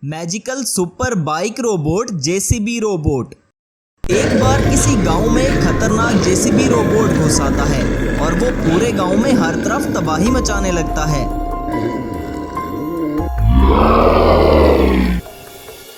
Magical super bike robot JCB robot. एक बार किसी गांव में एक खतरनाक जेसीबी रोबोट घुस आता है और वो पूरे गांव में हर तरफ तबाही मचाने लगता है।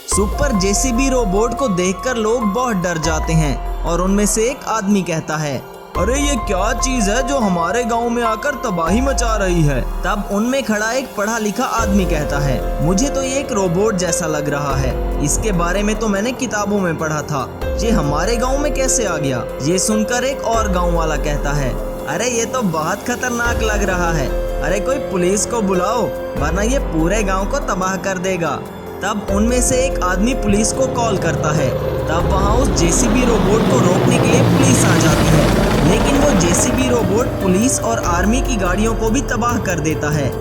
सुपर जेसीबी रोबोट को देखकर लोग बहुत डर जाते हैं और उनमें से एक आदमी कहता है, अरे ये क्या चीज है जो हमारे गांव में आकर तबाही मचा रही है। तब उनमें खड़ा एक पढ़ा लिखा आदमी कहता है, मुझे तो ये एक रोबोट जैसा लग रहा है, इसके बारे में तो मैंने किताबों में पढ़ा था, ये हमारे गांव में कैसे आ गया। ये सुनकर एक और गांव वाला कहता है, अरे ये तो बहुत खतरनाक लग रहा है, अरे कोई पुलिस को बुलाओ वरना ये पूरे गाँव को तबाह कर देगा। तब उनमें से एक आदमी पुलिस को कॉल करता है। तब वहाँ उस जेसीबी रोबोट को रोकने के लिए पुलिस आ जाती है, लेकिन वो जेसीबी रोबोट पुलिस और आर्मी की गाड़ियों को भी तबाह कर देता है।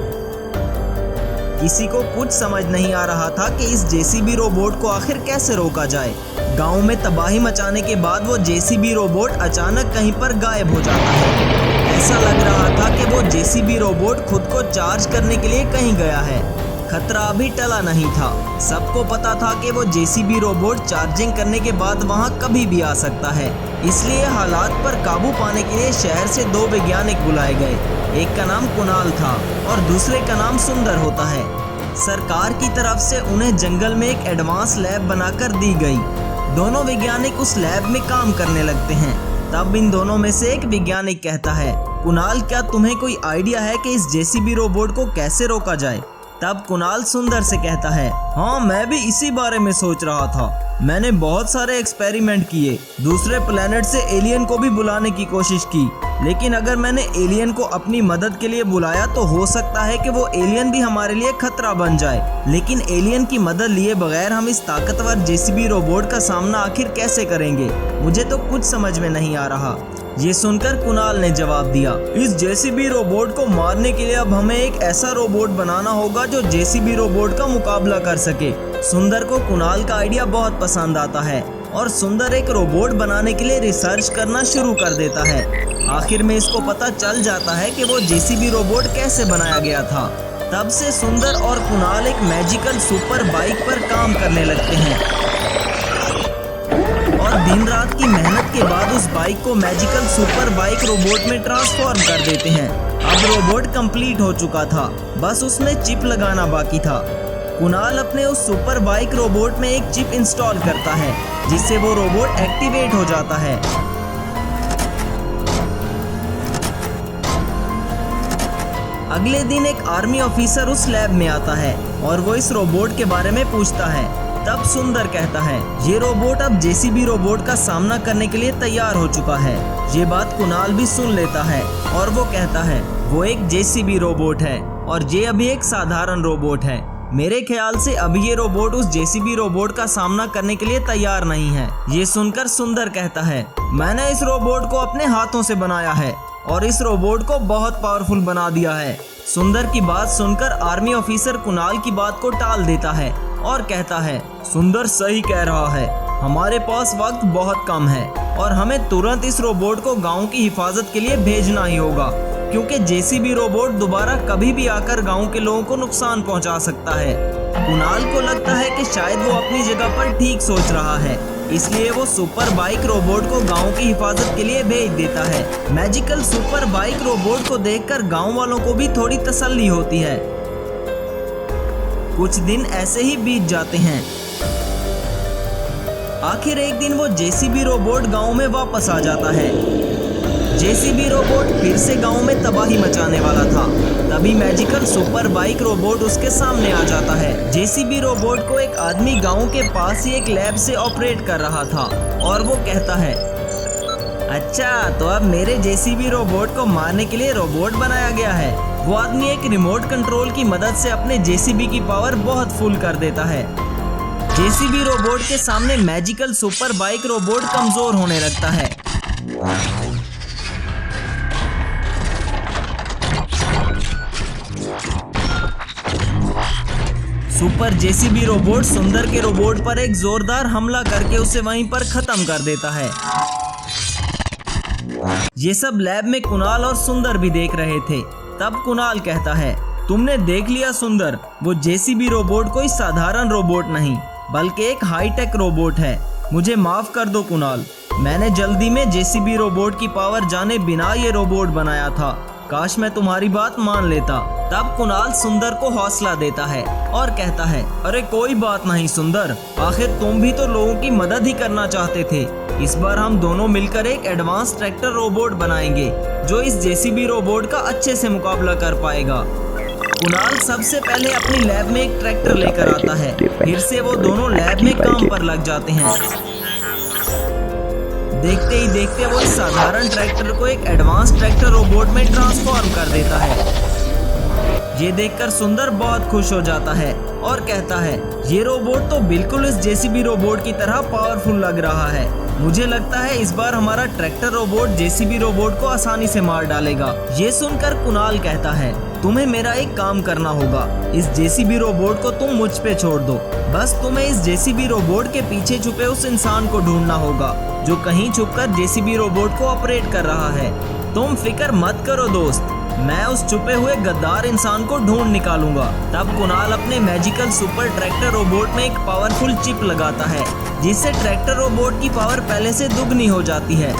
किसी को कुछ समझ नहीं आ रहा था कि इस जेसीबी रोबोट को आखिर कैसे रोका जाए। गांव में तबाही मचाने के बाद वो जेसीबी रोबोट अचानक कहीं पर गायब हो जाता है। ऐसा लग रहा था कि वो जेसीबी रोबोट खुद को चार्ज करने के लिए कहीं गया है। खतरा अभी टला नहीं था। सबको पता था कि वो जेसीबी रोबोट चार्जिंग करने के बाद वहां कभी भी आ सकता है। इसलिए हालात पर काबू पाने के लिए शहर से 2 वैज्ञानिक बुलाए गए। एक का नाम कुणाल था और दूसरे का नाम सुंदर होता है। सरकार की तरफ से उन्हें जंगल में एक एडवांस लैब बनाकर दी गई। दोनों वैज्ञानिक उस लैब में काम करने लगते हैं। तब इन दोनों में से एक वैज्ञानिक कहता है, कुणाल क्या तुम्हें कोई आइडिया है कि इस जेसीबी रोबोट को कैसे रोका जाए। तब कुणाल सुंदर से कहता है, हाँ मैं भी इसी बारे में सोच रहा था। मैंने बहुत सारे एक्सपेरिमेंट किए, दूसरे प्लेनेट से एलियन को भी बुलाने की कोशिश की, लेकिन अगर मैंने एलियन को अपनी मदद के लिए बुलाया तो हो सकता है कि वो एलियन भी हमारे लिए खतरा बन जाए। लेकिन एलियन की मदद लिए बगैर हम इस ताकतवर जेसीबी रोबोट का सामना आखिर कैसे करेंगे, मुझे तो कुछ समझ में नहीं आ रहा। ये सुनकर कुणाल ने जवाब दिया, इस जेसीबी रोबोट को मारने के लिए अब हमें एक ऐसा रोबोट बनाना होगा जो जेसीबी रोबोट का मुकाबला कर सके। सुंदर को कुणाल का आइडिया बहुत पसंद आता है और सुंदर एक रोबोट बनाने के लिए रिसर्च करना शुरू कर देता है। आखिर में इसको पता चल जाता है कि वो जेसीबी रोबोट कैसे बनाया गया था। तब से सुंदर और कुणाल एक मैजिकल सुपर बाइक पर काम करने लगते हैं और दिन रात की मेहनत के बाद उस बाइक को मैजिकल सुपर बाइक रोबोट में ट्रांसफॉर्म कर देते हैं। अब रोबोट कंप्लीट हो चुका था, बस उसमें चिप लगाना बाकी था। कुणाल अपने उस सुपर बाइक रोबोट में एक चिप इंस्टॉल करता है जिससे वो रोबोट एक्टिवेट हो जाता है। अगले दिन एक आर्मी ऑफिसर उस लैब में आता है और वो इस रोबोट के बारे में पूछता है। तब सुंदर कहता है, ये रोबोट अब जेसीबी रोबोट का सामना करने के लिए तैयार हो चुका है। ये बात कुणाल भी सुन लेता है और वो कहता है, वो एक जेसीबी रोबोट है और ये अभी एक साधारण रोबोट है। मेरे ख्याल से अभी ये रोबोट उस जेसीबी रोबोट का सामना करने के लिए तैयार नहीं है। ये सुनकर सुंदर कहता है, मैंने इस रोबोट को अपने हाथों से बनाया है और इस रोबोट को बहुत पावरफुल बना दिया है। सुंदर की बात सुनकर आर्मी ऑफिसर कुणाल की बात को टाल देता है और कहता है, सुंदर सही कह रहा है, हमारे पास वक्त बहुत कम है और हमें तुरंत इस रोबोट को गांव की हिफाजत के लिए भेजना ही होगा, क्योंकि जेसीबी रोबोट दोबारा कभी भी आकर गांव के लोगों को नुकसान पहुंचा सकता है। कुणाल को लगता है कि शायद वो अपनी जगह पर ठीक सोच रहा है, इसलिए वो सुपर बाइक रोबोट को गांव की हिफाजत के लिए भेज देता है। मैजिकल सुपर बाइक रोबोट को देखकर गांव वालों को भी थोड़ी तसल्ली होती है। कुछ दिन ऐसे ही बीत जाते हैं। आखिर एक दिन वो जेसीबी रोबोट गांव में वापस आ जाता है। जेसीबी रोबोट फिर से गांव में तबाही मचाने वाला था। तभी मैजिकल सुपर बाइक रोबोट उसके सामने आ जाता है। जेसीबी रोबोट को एक आदमी गांव के पास ही एक लैब से ऑपरेट कर रहा था और वो कहता है, अच्छा तो अब मेरे जेसीबी रोबोट को मारने के लिए रोबोट बनाया गया है। वो आदमी एक रिमोट कंट्रोल की मदद से अपने जेसीबी की पावर बहुत फुल कर देता है। जेसीबी रोबोट के सामने मैजिकल सुपर बाइक रोबोट कमजोर होने लगता है। सुपर जेसीबी रोबोट सुंदर के रोबोट पर एक जोरदार हमला करके उसे वहीं पर खत्म कर देता है। ये सब लैब में कुणाल और सुंदर भी देख रहे थे। तब कुणाल कहता है, तुमने देख लिया सुंदर, वो जेसीबी रोबोट कोई साधारण रोबोट नहीं बल्कि एक हाईटेक रोबोट है। मुझे माफ कर दो कुणाल, मैंने जल्दी में जेसीबी रोबोट की पावर जाने बिना ये रोबोट बनाया था। काश मैं तुम्हारी बात मान लेता। तब कुणाल सुंदर को हौसला देता है और कहता है, अरे कोई बात नहीं सुंदर, आखिर तुम भी तो लोगों की मदद ही करना चाहते थे। इस बार हम दोनों मिलकर एक एडवांस ट्रैक्टर रोबोट बनाएंगे जो इस जेसीबी रोबोट का अच्छे से मुकाबला कर पाएगा। कुणाल सबसे पहले अपनी लैब में एक ट्रैक्टर लेकर आता है। फिर से वो दोनों लैब में काम पर लग जाते हैं। देखते ही देखते वो इस साधारण ट्रैक्टर को एक एडवांस ट्रैक्टर रोबोट में ट्रांसफॉर्म कर देता है। ये देखकर सुंदर बहुत खुश हो जाता है और कहता है, ये रोबोट तो बिल्कुल इस जेसीबी रोबोट की तरह पावरफुल लग रहा है। मुझे लगता है इस बार हमारा ट्रैक्टर रोबोट जेसीबी रोबोट को आसानी से मार डालेगा। ये सुनकर कुणाल कहता है, तुम्हें मेरा एक काम करना होगा। इस जेसीबी रोबोट को तुम मुझ पे छोड़ दो। बस तुम्हें इस जेसीबी रोबोट के पीछे छुपे उस इंसान को ढूंढना होगा जो कहीं छुपकर जेसीबी रोबोट को ऑपरेट कर रहा है। तुम फिक्र मत करो दोस्त, मैं उस छुपे हुए गद्दार इंसान को ढूंढ निकालूंगा। तब कुणाल अपने मैजिकल सुपर ट्रैक्टर रोबोट में एक पावरफुल चिप लगाता है जिससे ट्रैक्टर रोबोट की पावर पहले से दुगनी हो जाती है।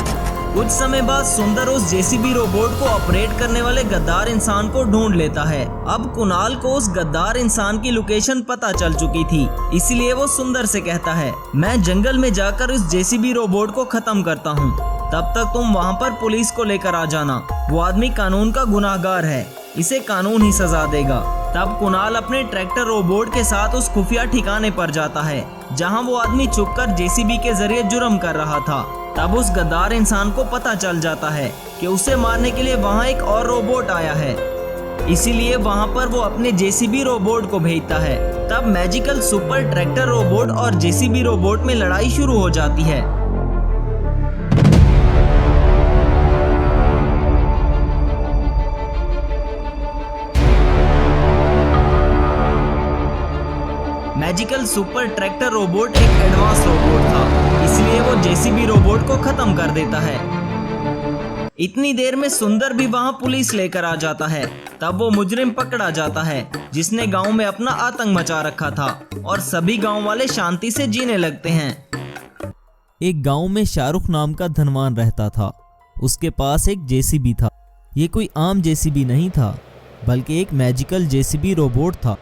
कुछ समय बाद सुंदर उस जेसीबी रोबोट को ऑपरेट करने वाले गद्दार इंसान को ढूंढ लेता है। अब कुणाल को उस गद्दार इंसान की लोकेशन पता चल चुकी थी, इसलिए वो सुंदर से कहता है, मैं जंगल में जाकर इस जेसीबी रोबोट को खत्म करता हूँ। तब तक तुम वहाँ पर पुलिस को लेकर आ जाना। वो आदमी कानून का गुनाहगार है, इसे कानून ही सजा देगा। तब कुणाल अपने ट्रैक्टर रोबोट के साथ उस खुफिया ठिकाने पर जाता है जहाँ वो आदमी छुपकर जेसीबी के जरिए जुर्म कर रहा था। तब उस गद्दार इंसान को पता चल जाता है कि उसे मारने के लिए वहाँ एक और रोबोट आया है, इसीलिए वहाँ पर वो अपने जेसीबी रोबोट को भेजता है। तब मैजिकल सुपर ट्रैक्टर रोबोट और जेसीबी रोबोट में लड़ाई शुरू हो जाती है। मैजिकल सुपर ट्रैक्टर रोबोट एक एडवांस रोबोट था, इसलिए वो जेसीबी रोबोट को खत्म कर देता है। इतनी देर में सुंदर भी वहाँ पुलिस लेकर आ जाता है। तब वो मुजरिम पकड़ा जाता है जिसने गांव में अपना आतंक मचा रखा था और सभी गांव वाले शांति से जीने लगते हैं। एक गांव में शाहरुख नाम का धनवान रहता था। उसके पास एक जेसीबी था। ये कोई आम जेसीबी नहीं था बल्कि एक मैजिकल जेसीबी रोबोट था।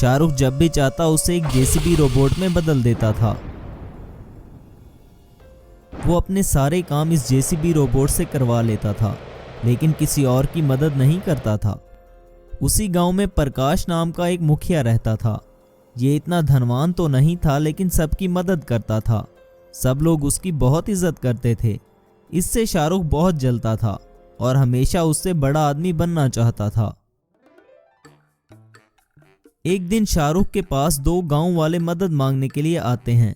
शाहरुख जब भी चाहता उसे एक जेसीबी रोबोट में बदल देता था। वो अपने सारे काम इस जेसीबी रोबोट से करवा लेता था, लेकिन किसी और की मदद नहीं करता था। उसी गांव में प्रकाश नाम का एक मुखिया रहता था। ये इतना धनवान तो नहीं था, लेकिन सबकी मदद करता था। सब लोग उसकी बहुत इज्जत करते थे। इससे शाहरुख बहुत जलता था और हमेशा उससे बड़ा आदमी बनना चाहता था। एक दिन शाहरुख के पास दो गांव वाले मदद मांगने के लिए आते हैं।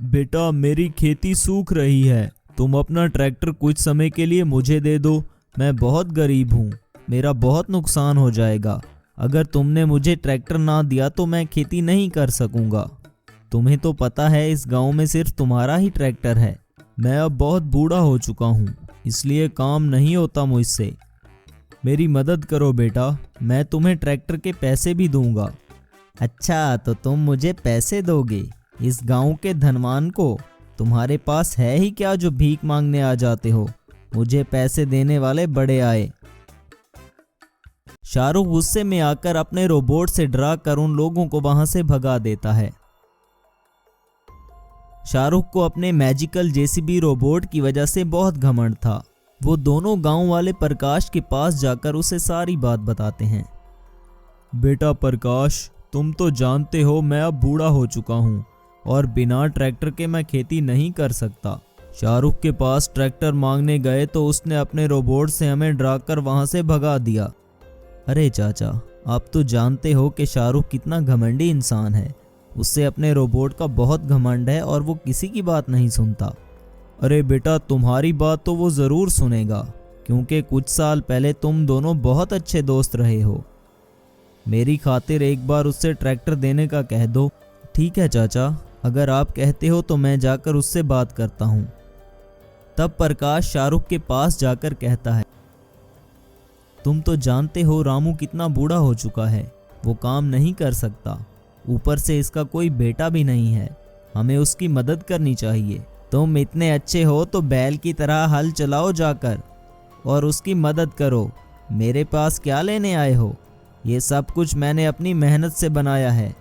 बेटा, मेरी खेती सूख रही है, तुम अपना ट्रैक्टर कुछ समय के लिए मुझे दे दो। मैं बहुत गरीब हूँ, मेरा बहुत नुकसान हो जाएगा। अगर तुमने मुझे ट्रैक्टर ना दिया तो मैं खेती नहीं कर सकूंगा। तुम्हें तो पता है इस गांव में सिर्फ तुम्हारा ही ट्रैक्टर है। मैं अब बहुत बूढ़ा हो चुका हूँ, इसलिए काम नहीं होता मुझसे। मेरी मदद करो बेटा, मैं तुम्हें ट्रैक्टर के पैसे भी दूंगा। अच्छा, तो तुम मुझे पैसे दोगे? इस गांव के धनवान को तुम्हारे पास है ही क्या जो भीख मांगने आ जाते हो? मुझे पैसे देने वाले बड़े आए। शाहरुख गुस्से में आकर अपने रोबोट से डरा कर उन लोगों को वहां से भगा देता है। शाहरुख को अपने मैजिकल जेसीबी रोबोट की वजह से बहुत घमंड था। वो दोनों गांव वाले प्रकाश के पास जाकर उसे सारी बात बताते हैं। बेटा प्रकाश, तुम तो जानते हो मैं अब बूढ़ा हो चुका हूँ और बिना ट्रैक्टर के मैं खेती नहीं कर सकता। शाहरुख के पास ट्रैक्टर मांगने गए तो उसने अपने रोबोट से हमें डराकर वहां से भगा दिया। अरे चाचा, आप तो जानते हो कि शाहरुख कितना घमंडी इंसान है। उससे अपने रोबोट का बहुत घमंड है और वो किसी की बात नहीं सुनता। अरे बेटा, तुम्हारी बात तो वो ज़रूर सुनेगा, क्योंकि कुछ साल पहले तुम दोनों बहुत अच्छे दोस्त रहे हो। मेरी खातिर एक बार उससे ट्रैक्टर देने का कह दो। ठीक है चाचा, अगर आप कहते हो तो मैं जाकर उससे बात करता हूँ। तब प्रकाश शाहरुख के पास जाकर कहता है, तुम तो जानते हो रामू कितना बूढ़ा हो चुका है, वो काम नहीं कर सकता। ऊपर से इसका कोई बेटा भी नहीं है, हमें उसकी मदद करनी चाहिए। तुम इतने अच्छे हो तो बैल की तरह हल चलाओ जाकर और उसकी मदद करो। मेरे पास क्या लेने आए हो? ये सब कुछ मैंने अपनी मेहनत से बनाया है,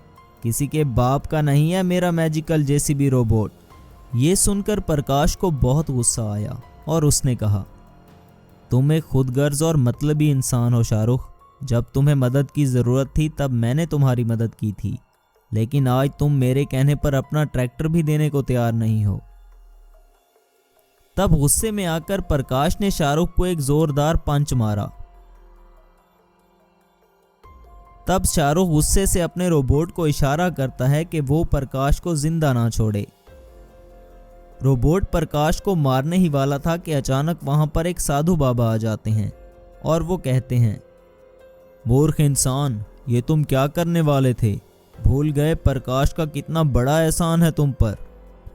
किसी के बाप का नहीं है मेरा मैजिकल जेसीबी रोबोट। ये सुनकर प्रकाश को बहुत गुस्सा आया और उसने कहा, तुम एक खुदगर्ज और मतलबी इंसान हो शाहरुख। जब तुम्हें मदद की ज़रूरत थी तब मैंने तुम्हारी मदद की थी, लेकिन आज तुम मेरे कहने पर अपना ट्रैक्टर भी देने को तैयार नहीं हो। तब गुस्से में आकर प्रकाश ने शाहरुख को एक जोरदार पंच मारा। तब शाहरुख गुस्से से अपने रोबोट को इशारा करता है कि वो प्रकाश को जिंदा ना छोड़े। रोबोट प्रकाश को मारने ही वाला था कि अचानक वहां पर एक साधु बाबा आ जाते हैं और वो कहते हैं, मूर्ख इंसान, ये तुम क्या करने वाले थे? भूल गए प्रकाश का कितना बड़ा एहसान है तुम पर।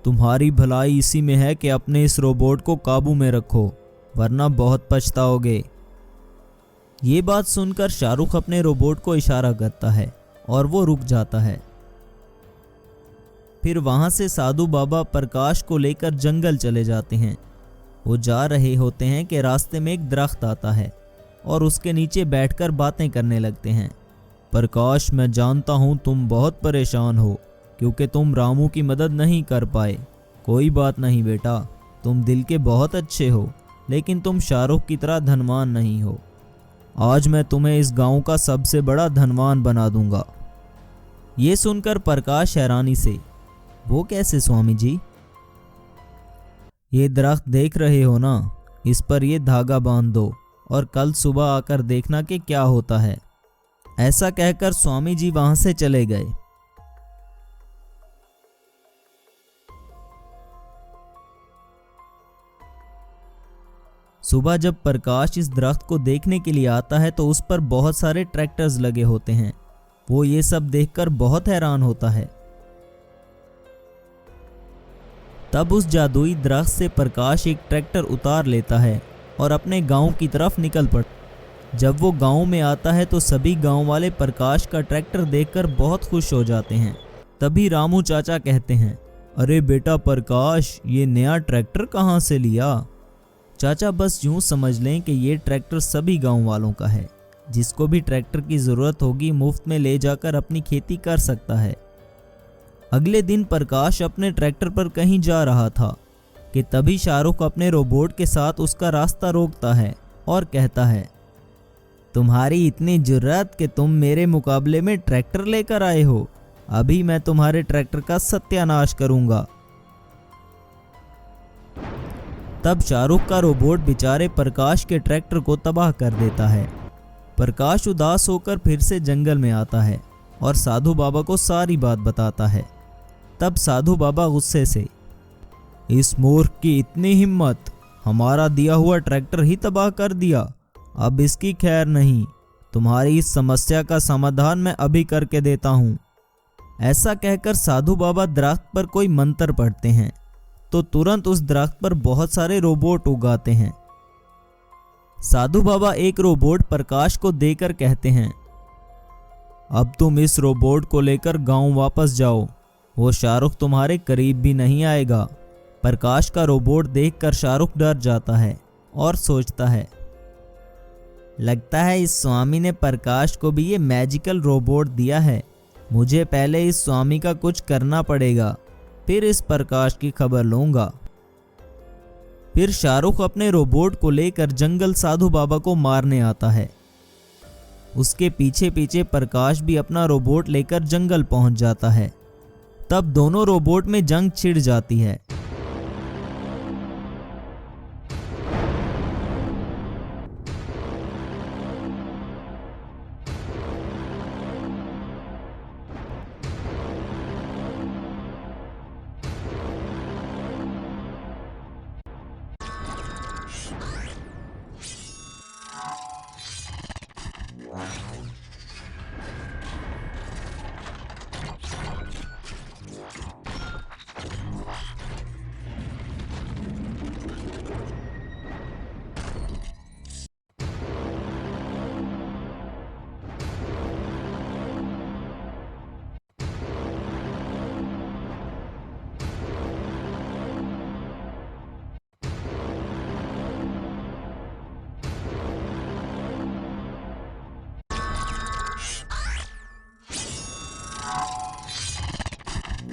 तुम्हारी भलाई इसी में है कि अपने इस रोबोट को काबू में रखो, वरना बहुत पछताओगे। ये बात सुनकर शाहरुख अपने रोबोट को इशारा करता है और वो रुक जाता है। फिर वहां से साधु बाबा प्रकाश को लेकर जंगल चले जाते हैं। वो जा रहे होते हैं कि रास्ते में एक दरख्त आता है और उसके नीचे बैठकर बातें करने लगते हैं। प्रकाश, मैं जानता हूं तुम बहुत परेशान हो क्योंकि तुम रामू की मदद नहीं कर पाए। कोई बात नहीं बेटा, तुम दिल के बहुत अच्छे हो, लेकिन तुम शाहरुख की तरह धनवान नहीं हो। आज मैं तुम्हें इस गांव का सबसे बड़ा धनवान बना दूंगा। ये सुनकर प्रकाश हैरानी से, वो कैसे स्वामी जी? ये दरख्त देख रहे हो ना, इस पर ये धागा बांध दो और कल सुबह आकर देखना कि क्या होता है। ऐसा कहकर स्वामी जी वहां से चले गए। सुबह जब प्रकाश इस दरख्त को देखने के लिए आता है तो उस पर बहुत सारे ट्रैक्टर्स लगे होते हैं। वो ये सब देखकर बहुत हैरान होता है। तब उस जादुई दरख्त से प्रकाश एक ट्रैक्टर उतार लेता है और अपने गांव की तरफ निकल पड़ता। जब वो गांव में आता है तो सभी गांव वाले प्रकाश का ट्रैक्टर देखकर बहुत खुश हो जाते हैं। तभी रामू चाचा कहते हैं, अरे बेटा प्रकाश, ये नया ट्रैक्टर कहाँ से लिया? चाचा, बस यूं समझ लें कि ये ट्रैक्टर सभी गांव वालों का है। जिसको भी ट्रैक्टर की ज़रूरत होगी मुफ्त में ले जाकर अपनी खेती कर सकता है। अगले दिन प्रकाश अपने ट्रैक्टर पर कहीं जा रहा था कि तभी शाहरुख अपने रोबोट के साथ उसका रास्ता रोकता है और कहता है, तुम्हारी इतनी जुर्रत कि तुम मेरे मुकाबले में ट्रैक्टर लेकर आए हो। अभी मैं तुम्हारे ट्रैक्टर का सत्यानाश करूंगा। तब शाहरुख का रोबोट बेचारे प्रकाश के ट्रैक्टर को तबाह कर देता है। प्रकाश उदास होकर फिर से जंगल में आता है और साधु बाबा को सारी बात बताता है। तब साधु बाबा गुस्से से, इस मूर्ख की इतनी हिम्मत, हमारा दिया हुआ ट्रैक्टर ही तबाह कर दिया। अब इसकी खैर नहीं, तुम्हारी इस समस्या का समाधान मैं अभी करके देता हूँ। ऐसा कहकर साधु बाबा दरख्त पर कोई मंत्र पढ़ते हैं तो तुरंत उस दरख्त पर बहुत सारे रोबोट उगाते हैं। साधु बाबा एक रोबोट प्रकाश को देकर कहते हैं, अब तुम इस रोबोट को लेकर गांव वापस जाओ। वो शाहरुख तुम्हारे करीब भी नहीं आएगा। प्रकाश का रोबोट देखकर शाहरुख डर जाता है और सोचता है, लगता है इस स्वामी ने प्रकाश को भी ये मैजिकल रोबोट दिया है। मुझे पहले इस स्वामी का कुछ करना पड़ेगा, फिर इस प्रकाश की खबर लूंगा। फिर शाहरुख अपने रोबोट को लेकर जंगल साधु बाबा को मारने आता है। उसके पीछे पीछे प्रकाश भी अपना रोबोट लेकर जंगल पहुंच जाता है। तब दोनों रोबोट में जंग छिड़ जाती है।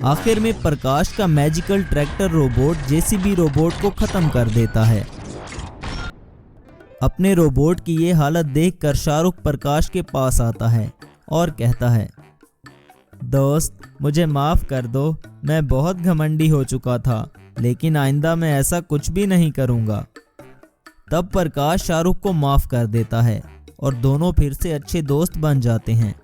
आखिर में प्रकाश का magical tractor robot JCB robot को खत्म कर देता है। अपने रोबोट की ये हालत देखकर शाहरुख प्रकाश के पास आता है और कहता है, दोस्त मुझे माफ़ कर दो, मैं बहुत घमंडी हो चुका था, लेकिन आइंदा मैं ऐसा कुछ भी नहीं करूँगा। तब प्रकाश शाहरुख को माफ़ कर देता है और दोनों फिर से अच्छे दोस्त बन जाते हैं।